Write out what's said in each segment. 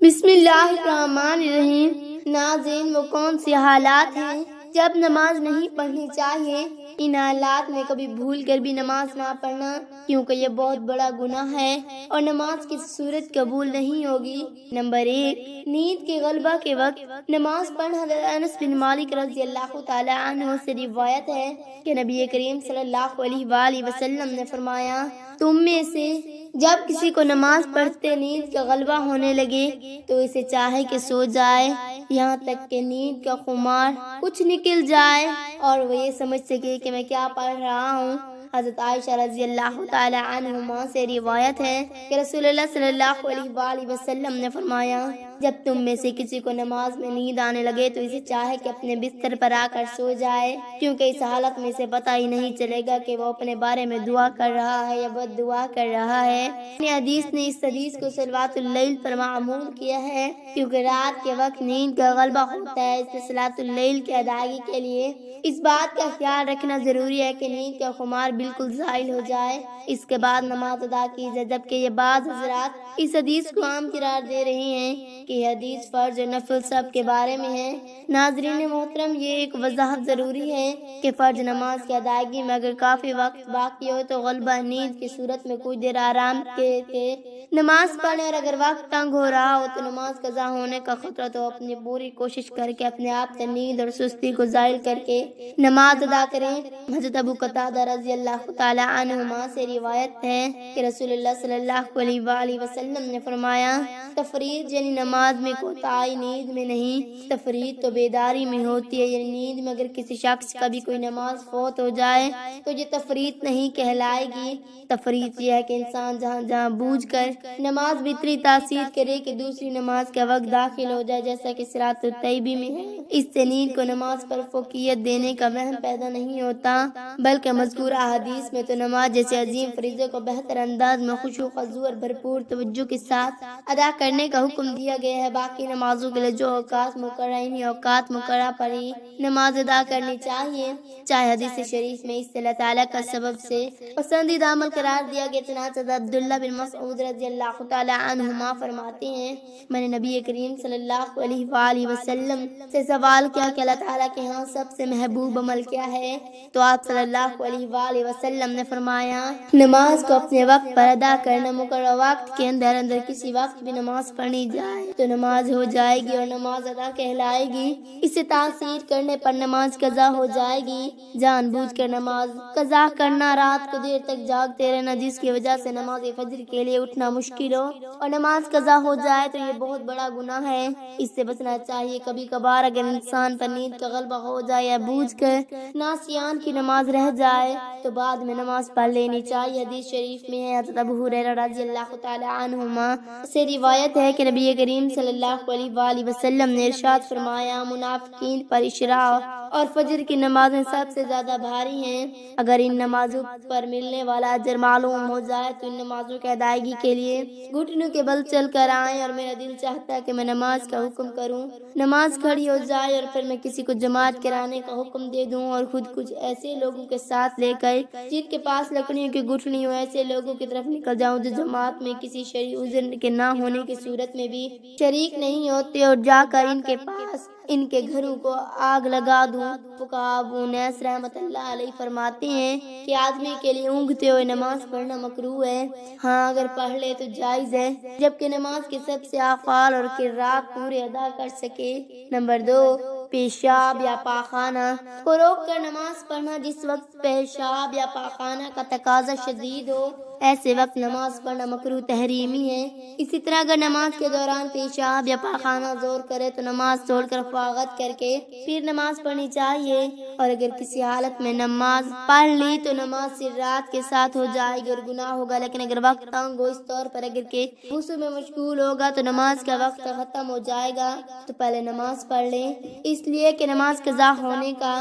بسم اللہ الرحمن الرحیم۔ ناظرین، وہ کون سی حالات ہیں جب نماز نہیں پڑھنی چاہیے؟ ان حالات میں کبھی بھول کر بھی نماز نہ پڑھنا، کیونکہ یہ بہت بڑا گناہ ہے اور نماز کی صورت قبول نہیں ہوگی۔ نمبر 1، نیند کے غلبہ کے وقت نماز پڑھنا۔ حضرت انس بن مالک رضی اللہ تعالی عنہ سے روایت ہے کہ نبی کریم صلی اللہ علیہ وآلہ وسلم نے فرمایا، تم میں سے جب کسی کو نماز پڑھتے نیند کا غلبہ ہونے لگے تو اسے چاہے کہ سو جائے، یہاں تک کہ نیند کا خمار کچھ نکل جائے اور وہ یہ سمجھ سکے کہ میں کیا پڑھ رہا ہوں۔ حضرت عائشہ رضی اللہ تعالی عنہما سے روایت ہے کہ رسول اللہ صلی اللہ علیہ وآلہ وسلم نے فرمایا، جب تم میں سے کسی کو نماز میں نیند آنے لگے تو اسے چاہے کہ اپنے بستر پر آ کر سو جائے، کیونکہ اس حالت میں اسے پتہ ہی نہیں چلے گا کہ وہ اپنے بارے میں دعا کر رہا ہے یا بد دعا کر رہا ہے۔ حدیث نے اس حدیث کو صلوات اللیل پر معمول کیا ہے، کیونکہ رات کے وقت نیند کا غلبہ ہوتا ہے، اس لیے صلاۃ اللیل کی ادائیگی کے لیے اس بات کا خیال رکھنا ضروری ہے کہ نیند کا خمار بالکل زائل ہو جائے، اس کے بعد نماز ادا کی جائے۔ جبکہ یہ بعض حضرات اس حدیث کو عام قرار دے رہے ہیں کہ یہ حدیث فرض اور نفل سب کے بارے میں ہے۔ ناظرین محترم، یہ ایک وضاحت ضروری ہے کہ فرض نماز کی ادائیگی میں اگر کافی وقت باقی ہو تو غلبہ نیند کی صورت میں کچھ دیر آرام کے نماز پڑھیں، اور اگر وقت تنگ ہو رہا ہو تو نماز قضا ہونے کا خطرہ تو اپنی پوری کوشش کر کے اپنے آپ سے نیند اور سستی کو زائل کر کے نماز ادا کریں۔ حضرت ابو قتادہ رضی اللہ تعالی عنہما سے روایت ہے کہ رسول اللہ صلی اللہ علیہ وآلہ وسلم نے فرمایا، تفریط یعنی نماز میں کوتاہی نیند میں نہیں، تفریط تو بیداری میں ہوتی ہے، یعنی نیند میں اگر کسی شخص کا بھی کوئی نماز فوت ہو جائے تو یہ تفریط نہیں کہلائے گی۔ تفریط یہ ہے کہ انسان جہاں بوجھ کر نماز بھی اتنی تاثیر کرے کہ دوسری نماز کا وقت داخل ہو جائے، جیسا کہ صراط الطیبی میں ہے۔ اس سے نیند کو نماز پر فوقیت دینے کا وہم پیدا نہیں ہوتا، بلکہ مذکورہ حدیث میں تو نماز جیسے عظیم فریضے کو بہتر انداز میں خشوع و خضوع اور بھرپور توجہ کے ساتھ ادا کرنے کا حکم دیا گیا ہے۔ باقی نمازوں کے لیے جو اوقات مقررہ انہی اوقات مقررہ پر ہی نماز ادا کرنی چاہیے، چاہے حدیث شریف میں اس سے اللہ تعالیٰ کا سبب سے پسندیدہ عمل قرار دیا گیا۔ چنانچہ عبداللہ بن مسعود رضی اللہ تعالی عنہما فرماتے ہیں، میں نے نبی کریم صلی اللہ علیہ وآلہ وسلم سے سوال کیا کہ اللہ تعالیٰ کے ہاں سب سے محبوب عمل کیا ہے؟ تو آپ صلی اللہ علیہ وآلہ وسلم نے فرمایا، نماز کو اپنے وقت پر ادا کرنا۔ مقررہ وقت کے اندر کسی وقت بھی نماز پڑھنی جائے تو نماز ہو جائے گی اور نماز ادا کہلائے گی۔ اس سے تاثیر کرنے پر نماز قضا ہو جائے گی۔ جان بوجھ کر نماز قضا کرنا، رات کو دیر تک جاگتے رہنا جس کی وجہ سے نماز فجر کے لیے اٹھنا مشکل ہو اور نماز قضا ہو جائے تو یہ بہت بڑا گناہ ہے، اس سے بچنا چاہیے۔ کبھی کبھار اگر انسان پر نیند کا غلبہ ہو جائے یا بوجھ کر ناسیان کی نماز رہ جائے تو بعد میں نماز پڑھ لینی چاہیے۔ حدیث شریف میں ہے، حضرت ابو ہریرہ رضی اللہ تعالی عنہما سے روایت ہے کہ نبی کریم صلی اللہ علیہ وآلہ وسلم نے ارشاد فرمایا، منافقین پر عشاء اور فجر کی نمازیں سب سے زیادہ بھاری ہیں۔ اگر ان نمازوں پر ملنے والا اجر معلوم ہو جائے تو ان نمازوں کی ادائیگی کے لیے گھٹنوں کے بل چل کر آئیں، اور میرا دل چاہتا ہے کہ میں نماز کا حکم کروں، نماز کھڑی ہو جائے اور پھر میں کسی کو جماعت کرانے کا حکم دے دوں، اور خود کچھ ایسے لوگوں کے ساتھ لے کر جن کے پاس لکڑیوں کی گھٹنی ہو، ایسے لوگوں کی طرف نکل جاؤں جو جماعت میں کسی شرعی عذر کے نہ ہونے کی صورت میں بھی شریک نہیں ہوتے، اور جا کر ان کے پاس ان کے گھروں کو آگ لگا دوں۔ فقہاء ابو انیس رحمۃ اللہ علیہ فرماتے ہیں کہ آدمی کے لیے اونگتے ہوئے نماز پڑھنا مکروہ ہے، ہاں اگر پڑھ لے تو جائز ہے، جبکہ نماز کے سب سے افعال اور قرات پورے ادا کر سکے۔ نمبر 2، پیشاب یا پاخانہ کو روک کر نماز پڑھنا۔ جس وقت پیشاب یا پاخانہ کا تقاضا شدید ہو ایسے وقت نماز پڑھنا مکروہ تحریمی ہے۔ اسی طرح اگر نماز کے دوران پیشاب یا پاخانہ زور کرے تو نماز چھوڑ کر فراغت کر کے پھر نماز پڑھنی چاہیے، اور اگر کسی حالت میں نماز پڑھ لی تو نماز سرات کے ساتھ ہو جائے گی اور گناہ ہوگا۔ لیکن اگر وقت تنگ ہو، اس طور پر اگر کہ غسل میں مشغول ہوگا تو نماز کا وقت ختم ہو جائے گا تو پہلے نماز پڑھ لیں، اس لیے کہ نماز قضا ہونے کا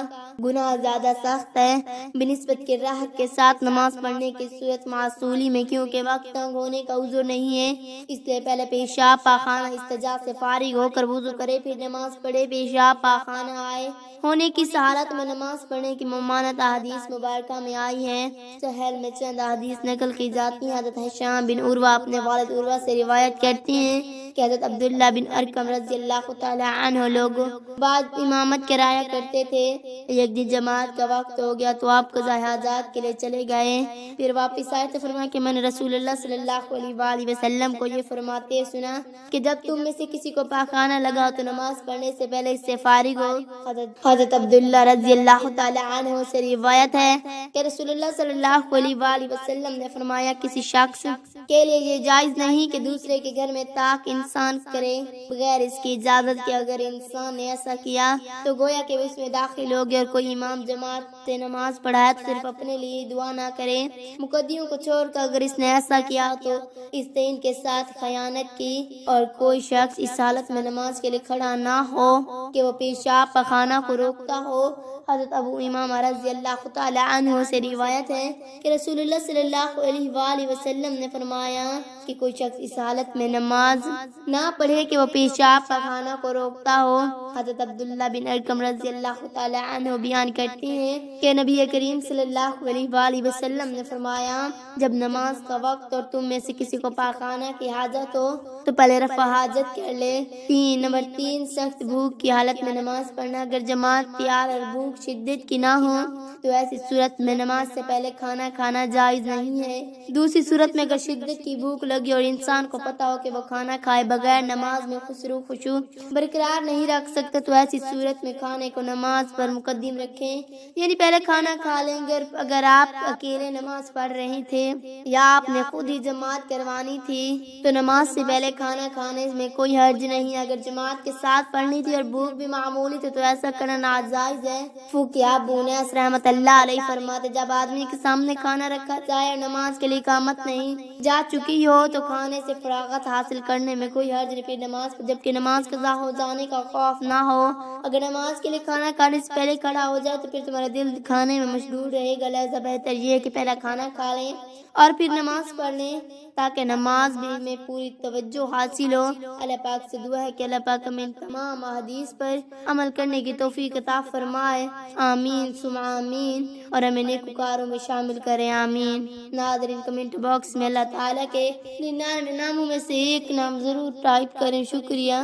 گناہ زیادہ سخت ہے بنسبت کے راحت کے ساتھ نماز پڑھنے کی صورت معصولی میں، کیونکہ وقت تنگ ہونے کا عذر نہیں ہے۔ اس لیے پہلے پیشاب پاخانہ استنجا سے فارغ ہو کر وضو کرے پھر نماز پڑھے۔ پیشاب پاخانہ آئے ہونے کی حالت میں نماز پڑھنے کی ممانعت احادیث مبارکہ میں آئی ہے۔ سہیل میں چند احادیث نقل کی جاتی ہیں۔ حضرت ہشام بن عروہ اپنے والد عروہ سے روایت کرتے ہیں کہ حضرت عبداللہ بن ارقم رضی اللہ تعالی عنہ لوگ بعد امامت کرایا کرتے تھے۔ ایک دن جماعت کا وقت ہو گیا تو آپ قضاء حاجات کے لیے چلے گئے، پھر واپس آئے تو فرمایا کہ میں نے رسول اللہ صلی اللہ علیہ وآلہ وسلم کو یہ فرماتے سنا کہ جب تم میں سے کسی کو پاخانہ لگا تو نماز پڑھنے سے پہلے اس سے فارغ ہو۔ حضرت عبداللہ رضی اللہ تعالی عنہ سے روایت ہے کہ رسول اللہ صلی اللہ علیہ وآلہ وسلم نے فرمایا کسی شخص کے لیے یہ جائز نہیں کہ دوسرے کے گھر میں طاق انسان کرے بغیر اس کی اجازت کے۔ اگر انسان نے ایسا کیا تو گویا کہ وہ اس میں داخل ہو گیا، اور کوئی امام جماعت سے نماز پڑھائے تو صرف اپنے لیے دعا نہ کرے۔ مقدیوں کو چھوڑ کر اگر اس نے ایسا کیا تو اس نے ان کے ساتھ خیانت کی، اور کوئی شخص اس حالت میں نماز کے لیے کھڑا نہ ہو کہ وہ پیشاب پخانہ کو روکتا ہو۔ حضرت ابو امامہ رضی اللہ تعالی عنہ سے روایت ہے کہ رسول اللہ صلی اللہ علیہ وآلہ وسلم نے فرمایا کہ کوئی شخص اس حالت میں نماز نہ پڑھے کہ وہ پیشاب پخانہ کو روکتا ہو۔ حضرت عبداللہ بن ارقم رضی اللہ تعالی عنہ بیان کرتے ہیں کہ نبی کریم صلی اللہ علیہ وآلہ وسلم نے فرمایا جب نماز کا وقت اور تم میں سے کسی کو پاخانہ کی حاجت ہو تو پہلے رفع حاجت کر لے۔ نمبر 3 سخت بھوک کی حالت میں نماز پڑھنا۔ اگر جماعت تیار اور بھوک شدت کی نہ ہو تو ایسی صورت میں نماز سے پہلے کھانا کھانا جائز نہیں ہے۔ دوسری صورت میں اگر شدت کی بھوک لگی اور انسان کو پتا ہو کہ وہ کھانا کھائے بغیر نماز میں خشوع برقرار نہیں رکھ سکتا تو ایسی صورت میں کھانے کو نماز پر مقدم رکھیں، یعنی پہلے کھانا کھا لیں گے۔ اگر آپ اکیلے نماز پڑھ رہے تھے یا آپ نے خود ہی جماعت کروانی تھی تو نماز سے پہلے کھانا کھانے میں کوئی حرج نہیں۔ اگر جماعت کے ساتھ پڑھنی تھی اور بھوک بھی معمولی تھی تو ایسا کرنا ناجائز ہے۔ فقیہ ابو انیس رحمۃ اللہ علیہ فرماتے جب آدمی کے سامنے کھانا رکھا جائے اور نماز کے لیے اقامت نہیں جا چکی ہو تو کھانے سے فراغت حاصل کرنے میں کوئی حرج نہیں، پھر نماز جبکہ نماز قضا ہو جانے کا خوف نہ ہو۔ اگر نماز کے لیے کھانا کھانے سے پہلے کھڑا ہو جائے تو پھر تمہارا دل کھانے میں مشغول رہے گا، لہذا بہتر یہ ہے کہ پہلا کھانا کھا لیں اور پھر نماز پڑھ لیں تاکہ نماز میں پوری توجہ حاصل ہو۔ اللہ پاک سے دعا ہے کہ اللہ پاک ہمیں تمام احادیث پر عمل کرنے کی توفیق عطا فرمائے، آمین ثم آمین، اور ہمیں نیکوکاروں میں شامل کرے، آمین۔ ناظرین کمنٹ باکس میں اللہ تعالیٰ کے 99 ناموں میں سے ایک نام ضرور ٹائپ کریں، شکریہ۔